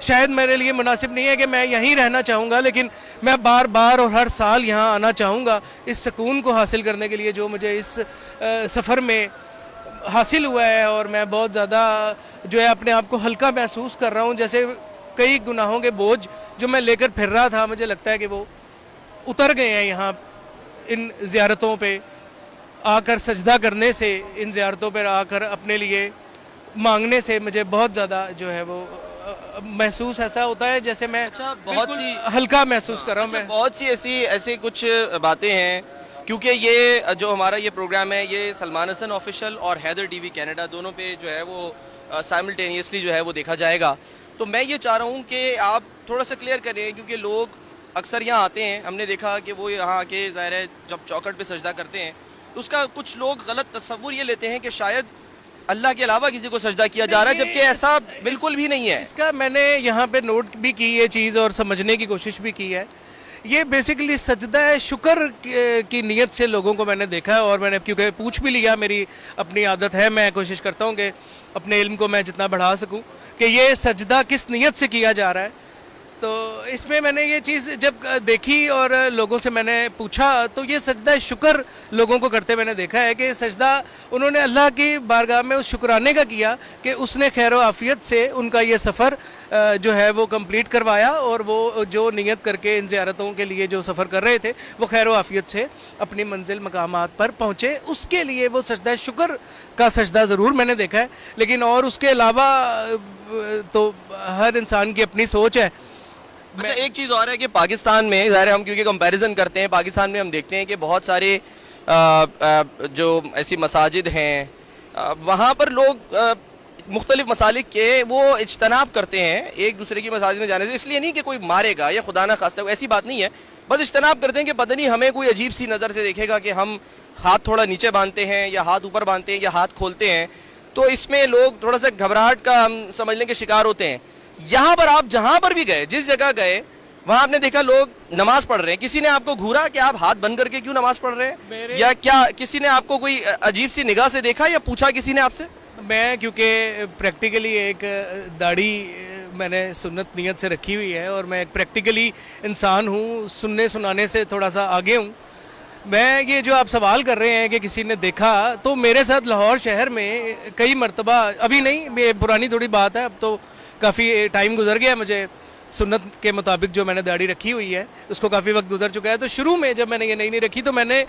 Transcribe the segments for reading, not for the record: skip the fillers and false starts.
شاید میرے لیے مناسب نہیں ہے کہ میں یہیں رہنا چاہوں گا، لیکن میں بار بار اور ہر سال یہاں آنا چاہوں گا اس سکون کو حاصل کرنے کے لیے جو مجھے اس سفر میں حاصل ہوا ہے. اور میں بہت زیادہ جو ہے اپنے آپ کو ہلکا محسوس کر رہا ہوں، جیسے کئی گناہوں کے بوجھ جو میں لے کر پھر رہا تھا مجھے لگتا ہے کہ وہ اتر گئے ہیں یہاں ان زیارتوں پہ آ کر سجدہ کرنے سے، ان زیارتوں پر آ کر اپنے لیے مانگنے سے مجھے بہت زیادہ جو ہے وہ محسوس ایسا ہوتا ہے جیسے میں بہت بالکل سی ہلکا محسوس کر رہا ہوں. میں بہت سی ایسی کچھ باتیں ہیں، کیونکہ یہ جو ہمارا یہ پروگرام ہے یہ سلمان حسن آفیشیل اور حیدر ٹی وی کینیڈا دونوں پہ جو ہے وہ سائملٹینیسلی جو ہے وہ دیکھا جائے گا. تو میں یہ چاہ رہا ہوں کہ آپ تھوڑا سا کلیئر کریں، کیونکہ لوگ اکثر یہاں آتے ہیں، ہم نے دیکھا کہ وہ یہاں آ کے ظاہر ہے جب چوکٹ پہ سجدہ کرتے ہیں تو اس کا کچھ لوگ غلط تصور یہ لیتے ہیں کہ شاید اللہ کے علاوہ کسی کو سجدہ کیا جا رہا ہے، جبکہ ایسا بالکل بھی نہیں ہے. اس کا میں نے یہاں پہ نوٹ بھی کی یہ چیز اور سمجھنے کی کوشش بھی کی ہے. یہ بیسیکلی سجدہ شکر کی نیت سے لوگوں کو میں نے دیکھا ہے، اور میں نے کیونکہ پوچھ بھی لیا، میری اپنی عادت ہے، میں کوشش کرتا ہوں کہ اپنے علم کو میں جتنا بڑھا سکوں کہ یہ سجدہ کس نیت سے کیا جا رہا ہے. تو اس میں نے یہ چیز جب دیکھی اور لوگوں سے میں نے پوچھا تو یہ سجدہ شکر لوگوں کو کرتے میں نے دیکھا ہے کہ سجدہ انہوں نے اللہ کی بارگاہ میں اس شکرانے کا کیا کہ اس نے خیر و عافیت سے ان کا یہ سفر جو ہے وہ کمپلیٹ کروایا، اور وہ جو نیت کر کے ان زیارتوں کے لیے جو سفر کر رہے تھے وہ خیر و عافیت سے اپنی منزل مقامات پر پہنچے. اس کے لیے وہ سجدہ شکر کا سجدہ ضرور میں نے دیکھا ہے، لیکن اور اس کے علاوہ تو ہر انسان کی اپنی سوچ ہے. اچھا ایک چیز اور ہے کہ پاکستان میں ظاہر ہم کیونکہ کمپیریزن کرتے ہیں، پاکستان میں ہم دیکھتے ہیں کہ بہت سارے جو ایسی مساجد ہیں وہاں پر لوگ مختلف مسالک کے وہ اجتناب کرتے ہیں ایک دوسرے کی مساجد میں جانے سے. اس لیے نہیں کہ کوئی مارے گا یا خدا نہ خواستہ ایسی بات نہیں ہے، بس اجتناب کرتے ہیں کہ پتہ نہیں ہمیں کوئی عجیب سی نظر سے دیکھے گا کہ ہم ہاتھ تھوڑا نیچے باندھتے ہیں یا ہاتھ اوپر باندھتے ہیں یا ہاتھ کھولتے ہیں، تو اس میں لوگ تھوڑا سا گھبراہٹ کا ہم سمجھنے کے شکار ہوتے ہیں. یہاں پر آپ جہاں پر بھی گئے، جس جگہ گئے وہاں آپ نے دیکھا لوگ نماز پڑھ رہے ہیں. کسی نے آپ کو گھورا کہ آپ ہاتھ بند کر کے کیوں نماز پڑھ رہے ہیں، یا کیا کسی نے آپ کو کوئی عجیب سی نگاہ سے دیکھا یا پوچھا کسی نے آپ سے؟ میں کیونکہ پریکٹیکلی ایک داڑھی میں نے سنت نیت سے رکھی ہوئی ہے اور میں ایک پریکٹیکلی انسان ہوں، سننے سنانے سے تھوڑا سا آگے ہوں. میں یہ جو آپ سوال کر رہے ہیں کہ کسی نے دیکھا، تو میرے ساتھ لاہور شہر میں کئی مرتبہ، ابھی نہیں پرانی تھوڑی بات ہے، اب تو کافی ٹائم گزر گیا، مجھے سنت کے مطابق جو میں نے داڑھی رکھی ہوئی ہے اس کو کافی وقت گزر چکا ہے. تو شروع میں جب میں نے یہ نہیں رکھی تو میں نے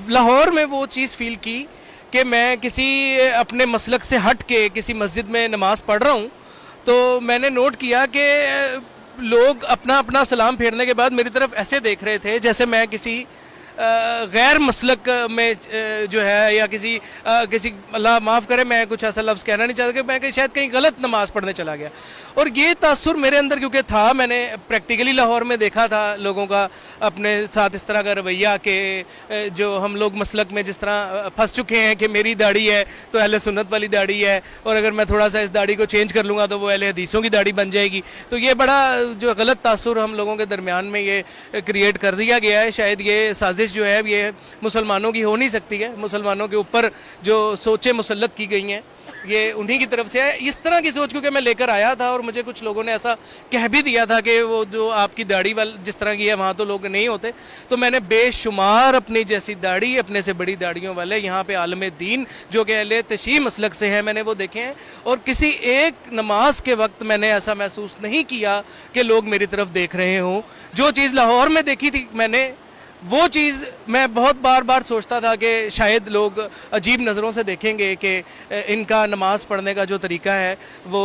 لاہور میں وہ چیز فیل کی کہ میں کسی اپنے مسلک سے ہٹ کے کسی مسجد میں نماز پڑھ رہا ہوں. تو میں نے نوٹ کیا کہ لوگ اپنا اپنا سلام پھیرنے کے بعد میری طرف ایسے دیکھ رہے تھے جیسے میں کسی غیر مسلک میں جو ہے یا کسی اللہ معاف کرے میں کچھ ایسا لفظ کہنا نہیں چاہتا کہ میں شاید کہیں غلط نماز پڑھنے چلا گیا. اور یہ تاثر میرے اندر کیونکہ تھا، میں نے پریکٹیکلی لاہور میں دیکھا تھا لوگوں کا اپنے ساتھ اس طرح کا رویہ کہ جو ہم لوگ مسلک میں جس طرح پھنس چکے ہیں کہ میری داڑھی ہے تو اہل سنت والی داڑھی ہے، اور اگر میں تھوڑا سا اس داڑھی کو چینج کر لوں گا تو وہ اہل حدیثوں کی داڑھی بن جائے گی. تو یہ بڑا جو غلط تاثر ہم لوگوں کے درمیان میں یہ کریٹ کر دیا گیا ہے. شاید یہ سازش جو ہے یہ مسلمانوں کی ہو نہیں سکتی ہے، مسلمانوں کے اوپر جو سوچیں مسلط کی گئی ہیں یہ انہی کی طرف سے ہے. اس طرح کی سوچ کیونکہ میں لے کر آیا تھا اور مجھے کچھ لوگوں نے ایسا کہہ بھی دیا تھا کہ وہ جو آپ کی داڑھی جس طرح کی ہے وہاں تو لوگ نہیں ہوتے. تو میں نے بے شمار اپنی جیسی داڑھی، اپنے سے بڑی داڑھیوں والے یہاں پہ عالم دین جو کہ اہل تشیع مسلک سے ہیں میں نے وہ دیکھے ہیں، اور کسی ایک نماز کے وقت میں نے ایسا محسوس نہیں کیا کہ لوگ میری طرف دیکھ رہے ہوں. جو چیز لاہور میں دیکھی تھی میں نے، وہ چیز میں بہت بار سوچتا تھا کہ شاید لوگ عجیب نظروں سے دیکھیں گے کہ ان کا نماز پڑھنے کا جو طریقہ ہے وہ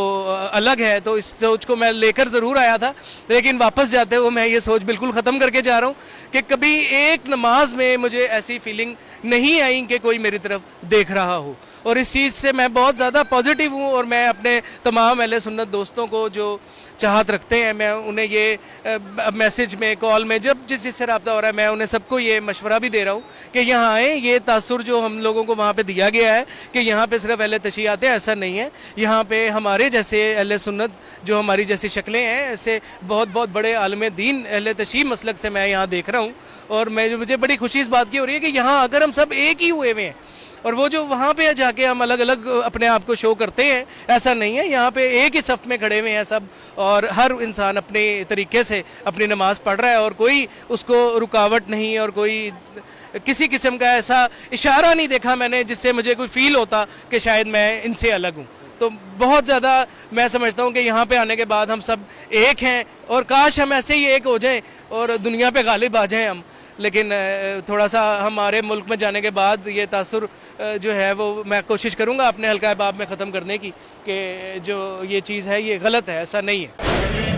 الگ ہے. تو اس سوچ کو میں لے کر ضرور آیا تھا، لیکن واپس جاتے ہوئے میں یہ سوچ بالکل ختم کر کے جا رہا ہوں کہ کبھی ایک نماز میں مجھے ایسی فیلنگ نہیں آئی کہ کوئی میری طرف دیکھ رہا ہو. اور اس چیز سے میں بہت زیادہ پازیٹیو ہوں، اور میں اپنے تمام اہل سنت دوستوں کو جو چاہت رکھتے ہیں میں انہیں یہ میسج میں، کال میں، جب جس سے رابطہ ہو رہا ہے میں انہیں سب کو یہ مشورہ بھی دے رہا ہوں کہ یہاں آئیں. یہ تاثر جو ہم لوگوں کو وہاں پہ دیا گیا ہے کہ یہاں پہ صرف اہل تشیع آتے ہیں، ایسا نہیں ہے. یہاں پہ ہمارے جیسے اہل سنت جو ہماری جیسی شکلیں ہیں، ایسے بہت بہت بڑے عالم دین اہل تشیع مسلک سے میں یہاں دیکھ رہا ہوں. اور مجھے بڑی خوشی اس بات کی ہو رہی ہے کہ یہاں اگر ہم سب ایک ہی ہوئے ہوئے ہیں، اور وہ جو وہاں پہ جا کے ہم الگ الگ اپنے آپ کو شو کرتے ہیں، ایسا نہیں ہے. یہاں پہ ایک ہی صف میں کھڑے ہوئے ہیں سب، اور ہر انسان اپنے طریقے سے اپنی نماز پڑھ رہا ہے، اور کوئی اس کو رکاوٹ نہیں، اور کوئی کسی قسم کا ایسا اشارہ نہیں دیکھا میں نے جس سے مجھے کوئی فیل ہوتا کہ شاید میں ان سے الگ ہوں. تو بہت زیادہ میں سمجھتا ہوں کہ یہاں پہ آنے کے بعد ہم سب ایک ہیں، اور کاش ہم ایسے ہی ایک ہو جائیں اور دنیا پہ غالب آ جائیں ہم. لیکن تھوڑا سا ہمارے ملک میں جانے کے بعد یہ تاثر جو ہے وہ میں کوشش کروں گا اپنے حلقہ احباب میں ختم کرنے کی، کہ جو یہ چیز ہے یہ غلط ہے، ایسا نہیں ہے.